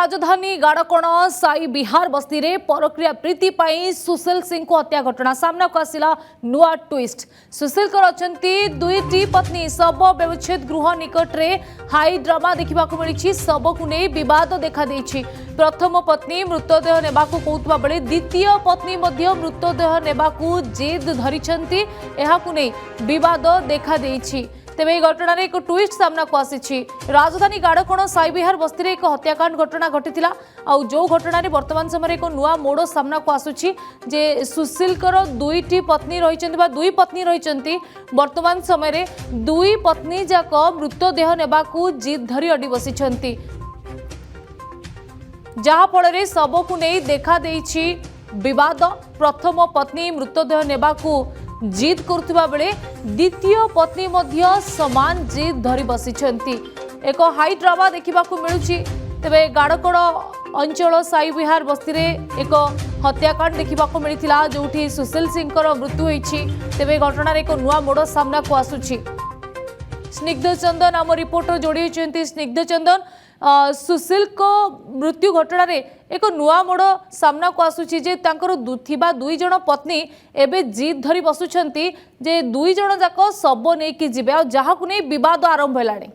राजधानी गाड़कोण साई बिहार बस्ती रे परक्रिया प्रीति पाई सुशील सिंह को हत्या घटना सामना को आसिला नुआ ट्विस्ट। सुशील अछंती दुईटी पत्नी शव व्यवच्छेद गृह निकट रे हाई ड्रामा देखा मिली। शव को नहीं बद देखा प्रथम पत्नी मृतदेह नेबा कहूबा बेले द्वितीय पत्नी मृतदेह नेबा जिद धरी बद देखा तेज यह घटना एक ट्विस्ट सामना को आसी। राजधानी गाड़कोण साई बिहार बस्ती एक हत्याकांड घटना घटी जो घटना वर्तमान समय एक नुआ मोड़ सामना को आसुची जे सुशील दुईटी पत्नी रही दुई पत्नी रही वर्तमान समय दुई पत्नी जाक मृतदेह नेबा जिद धरी अड़ी बसी जहाँफल शव को नहीं देखा बद। प्रथम पत्नी मृतदेह नेबा जिद करुवा बेले द्वितीय पत्नी समान जिद धरी बसी एक हाई ड्रामा देखा मिलूँ। तेबे गाड़कोण अंचल साई बिहार बस्ती एक हत्याकांड देखा मिलता जो सुशील सिंह मृत्यु होती। तेबे घटना एक नुआ मोड़ सामना को आसुची। स्निग्ध चंदन आम रिपोर्टर जोड़ी होती। स्निग्ध चंदन सुशील को मृत्यु घटना रे एक नुआ मोड़ सामना को आसुची जे तांकर दुई जण पत्नी एबे जिद धरी बसुछंती जे दुई जण जाक शव नहीं कि जिबे आ जहा को नहीं विवाद आरंभ हेलाणी।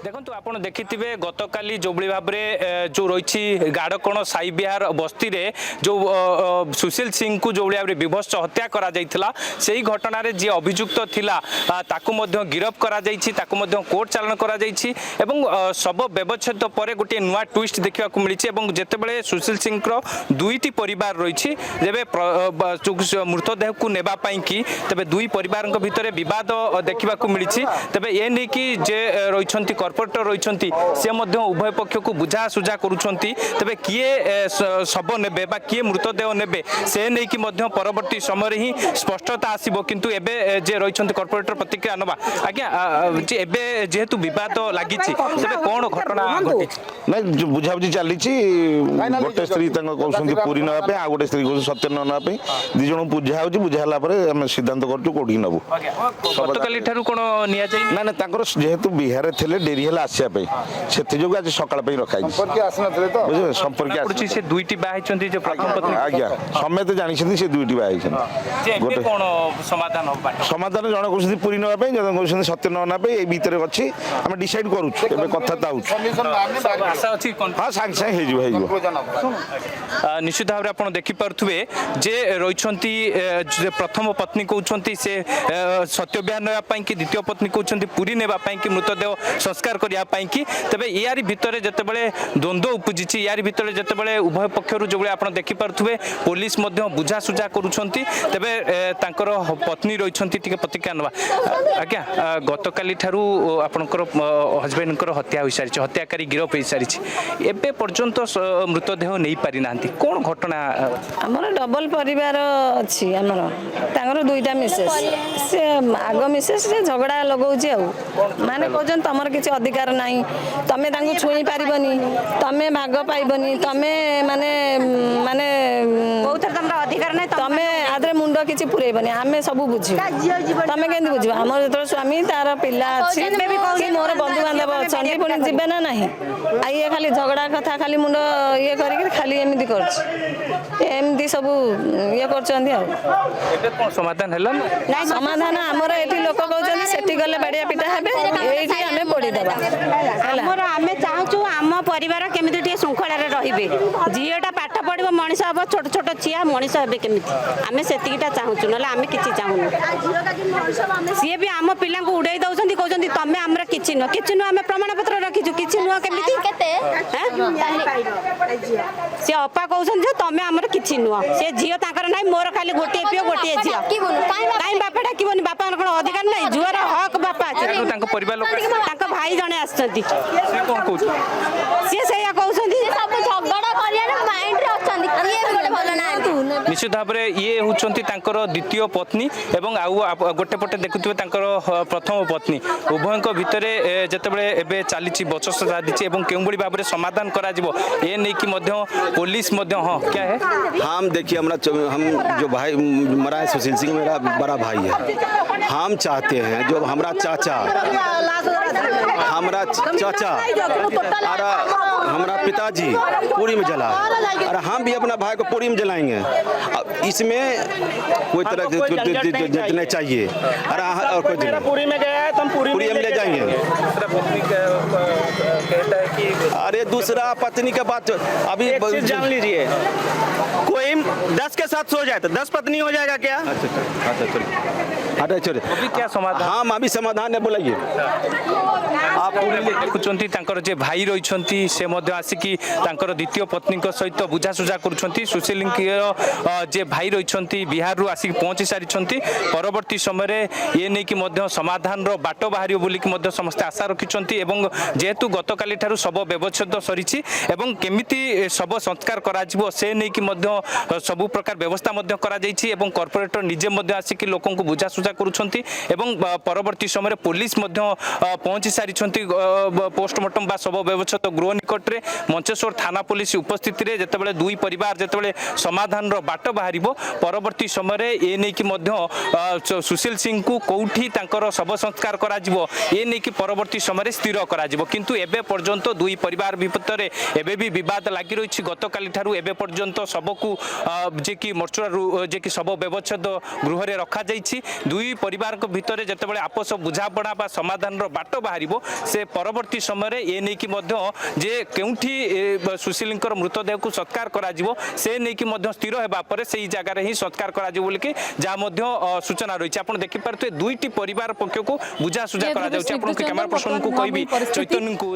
देखो आप देखिए गतकाली जो भाव में जो रही गाड़कोण साई बिहार बस्ती रे जो सुशील सिंह को जो भाव में विभत्स हत्या करा से ही घटना रे जी अभियुक्त थिला ताकू मध्य गिरफ करा कोर्ट चालान करा शव व्यवच्छेद पर गोटे नुआ ट्विस्ट देखा मिली। जितेबाला सुशील सिंह दुईटी परिवार रही मृतदेह को नेबाई कि तेज दुई परिवार भितर बद देखा मिली। तेज ये नहीं कि जे रही कॉर्पोरेटर रही उभय पक्ष को बुझा सुझा करुँचे तेरे किए शव ने किए मृतदेह ने से नहीं कि परवर्ती समय ही स्पष्टता आसो किंतु एबे जे रही कॉर्पोरेटर प्रतिक्रिया नवा आज्ञा एबे जेहेतु बद लगी कौन घटना घटी ना बुझाबुझी चली गोटे स्त्री कहते पूरी नापे आ गोटे स्त्री कहते सत्य नापे दी जन बुझा बुझाला सिद्धांत करोटी नबू गतकाली कौन ना ना जेहेतु बिहार थे डेरी आसवाई से जो आज सकाल रखाई संपर्क दुईटी आज्ञा समस्त जानते से दुईटी गोटे समाधान जन कहते पूरी नापे जन कहते सत्य नापे ये भितर अच्छी आम डिसाइड करूँ कथा हाँ सांगे सांगे निश्चित भाव में आप देखिपे जे रही प्रथम पत्नी कहते से सत्य बयान नापी कि द्वितीय पत्नी कहते पूरी नापी कि मृतदेह संस्कार करने कि तेज यार भितर जितेबाला द्वंद्व उपजी यार भितर जितेबाला उभय पक्षर जो आप देखिपे पुलिस बुझा सुझा करुँचे तेरे पत्नी रही प्रतिक्रिया नवा आज्ञा गतकाली आपंकर हजबैंड हत्या हो सारी हत्याकारी गिरफ हो सारी एवं पर्यंत मृतदेह नहीं पारि ना कौन घटना आमर डबल परिवार अच्छी आमर दुईटा मिसेस से आग मिसेस से झगड़ा लगाऊँ माने कहते तुम किसी अधिकार ना तुम छुई पारबनी तुम भाग पाइबनी तुम माने माने अधिकार ना तुम आदरे मुंड किसी पुरेबनी आम सब बुझे तुम के बुझ आम जो स्वामी तार पिला अच्छी मोर बंधु बांधव अच्छा पुणी जीवे ना ना ये खाली झगड़ा कथा खाली मुंड ये कर खाली एमती करमती सब ये कर समाधान है समाधान आमर ये लोक कहते सेठी गले बाड़िया पिटा हे ये आम पड़ीदेवा आम चाहूँ आम परिवार केमी श्रृंखला रे झीटा पाठ पढ़ मनीष हम छोट छोट छिया मनीष हे केमी आम से चाहूँ ना आम कि चाहूँ सी भी आम पिला उड़े दौरान कहते तुम आम कि नुह आम प्रमाण पत्र रखीचु कि नुह केमी सी अपा कहते तुम आमर कि नुह से झील तर ना मोर खाली गोटे पीओ गोटे झील कहीं बापा डाकबनी बापा कौन अधिकार ना झुआर हक बापा भाई जड़े आसती सी से कहते निश्चित भाव में ये होती द्वितीय पत्नी एवं आउ गोटे पटे देखुए प्रथम पत्नी उभयों भितर जितेबाला एवं चली बचस चाली के भाव में समाधान करा ये नहीं कि पुलिस हाँ क्या है। हम देखिए हम जो भाई मरा है सुशील सिंह मेरा बड़ा भाई है। हम चाहते हैं जो हमारा चाचा और हमारा पिताजी पूरी में जला और हम भी अपना भाई को पूरी में जलाएंगे। अब इसमें कोई तरह नहीं चाहिए और कोई पूरी में गया है तो हम पूरी में ले जाएंगे। अरे दूसरा पत्नी का बात अभी एक चीज जान लीजिए, कोई 10 के साथ सो जाए तो 10 पत्नी हो जाएगा क्या? अच्छा चलिए अभी क्या समाधान हाँ अभी समाधान है बोलाइए। आप देखुंट जे भाई रही से आसिकी द्वितीय पत्नी सहित बुझासुझा कर सुशील जे भाई रही बिहार रू आसिक पहुंची सारी परवर्ती समय ये नहीं कि समाधान बाट बाहर बोलिकी समस्ते आशा रखिंट जेहेतु गत काली ठारू शव व्यवच्छेद सरी केमिति शव संस्कार करा से नहीं कि सबु प्रकार व्यवस्था करा कॉर्पोरेटर निजे आसिक लोक बुझासुझा करुछंती एवं परवर्ती समय पुलिस पहुंची सारी पोस्टमार्टम बा शव व्यवच्छेद गृह निकट में मंचेश्वर थाना पुलिस उपस्थित रे जेतेबेले दुई परिवार जेतेबेले समाधान रो बाट बाहर परवर्ती समय ये नहीं कि सुशील सिंह को कौटी शव संस्कार करा ये नहीं कि परवर्ती समय स्थिर करा किंतु एबे पर्यंत दुई परिवार भितर एबे भी विवाद लगी रही गत काली ठारू एबे पर्यंत शव को जे कि मोर्चुरी जे कि शव व्यवच्छेद गृह रे रखा जाइछि दुई परिवार भितर जेतेबेले आपस बुझापड़ा बा समाधान रो बाट बाहर से परवर्ती समय ये नहीं कि जे केउठी सुशील मृतदेह को सत्कार करा से नहीं कि स्थिर होगा पर से जगार ही सत्कार करा बोलिकी जहाँ सूचना रही है। देखि पारे दुईटी परिवार पक्ष को बुझासुझा करा कैमरा पर्सन को कहबी चैतन्य को